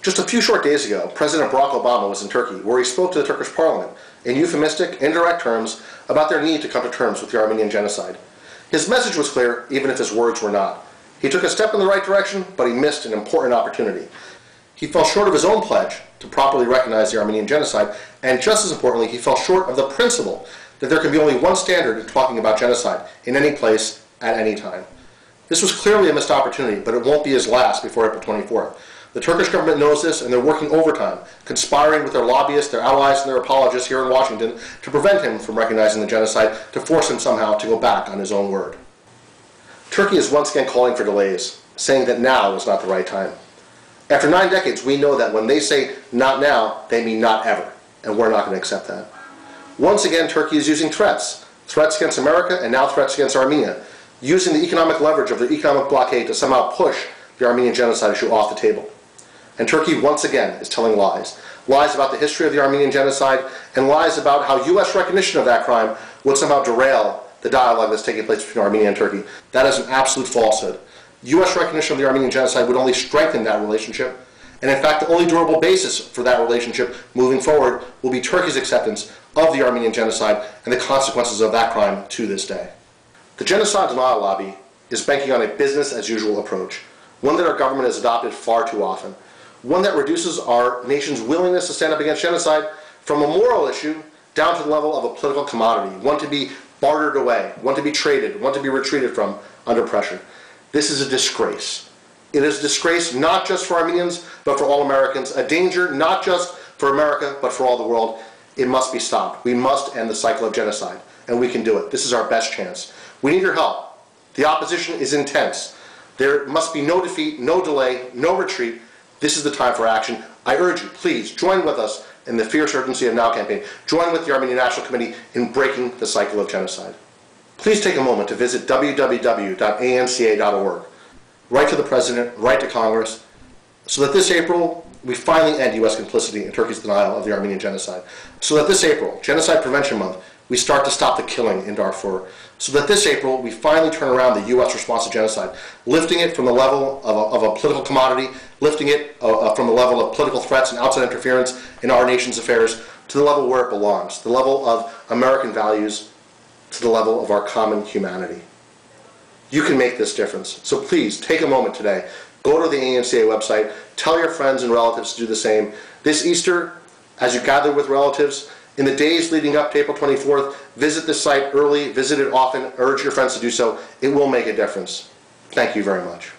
Just a few short days ago, President Barack Obama was in Turkey, where he spoke to the Turkish parliament in euphemistic, indirect terms about their need to come to terms with the Armenian Genocide. His message was clear, even if his words were not. He took a step in the right direction, but he missed an important opportunity. He fell short of his own pledge to properly recognize the Armenian Genocide, and just as importantly, he fell short of the principle that there can be only one standard in talking about genocide, in any place, at any time. This was clearly a missed opportunity, but it won't be his last before April 24th. The Turkish government knows this, and they're working overtime, conspiring with their lobbyists, their allies, and their apologists here in Washington to prevent him from recognizing the genocide, to force him somehow to go back on his own word. Turkey is once again calling for delays, saying that now is not the right time. After 9 decades, we know that when they say not now, they mean not ever, and we're not going to accept that. Once again, Turkey is using threats against America, and now threats against Armenia, using the economic leverage of their economic blockade to somehow push the Armenian Genocide issue off the table. And Turkey, once again, is telling lies. Lies about the history of the Armenian Genocide, and lies about how U.S. recognition of that crime would somehow derail the dialogue that's taking place between Armenia and Turkey. That is an absolute falsehood. U.S. recognition of the Armenian Genocide would only strengthen that relationship, and in fact the only durable basis for that relationship moving forward will be Turkey's acceptance of the Armenian Genocide and the consequences of that crime to this day. The Genocide Denial Lobby is banking on a business-as-usual approach, one that our government has adopted far too often, one that reduces our nation's willingness to stand up against genocide from a moral issue down to the level of a political commodity, one to be bartered away, one to be traded, one to be retreated from under pressure. This is a disgrace. It is a disgrace not just for Armenians, but for all Americans, a danger not just for America, but for all the world. It must be stopped. We must end the cycle of genocide, and we can do it. This is our best chance. We need your help. The opposition is intense. There must be no defeat, no delay, no retreat. This is the time for action. I urge you, please join with us in the Fierce Urgency of Now campaign. Join with the Armenian National Committee in breaking the cycle of genocide. Please take a moment to visit www.amca.org. Write to the President, write to Congress, so that this April we finally end U.S. complicity in Turkey's denial of the Armenian Genocide. So that this April, Genocide Prevention Month, we start to stop the killing in Darfur. So that this April we finally turn around the U.S. response to genocide, lifting it from the level of a political commodity, lifting it from the level of political threats and outside interference in our nation's affairs to the level where it belongs, the level of American values, to the level of our common humanity. You can make this difference. So please, take a moment today. Go to the ANCA website. Tell your friends and relatives to do the same. This Easter, as you gather with relatives, in the days leading up to April 24th, visit this site early, visit it often, urge your friends to do so. It will make a difference. Thank you very much.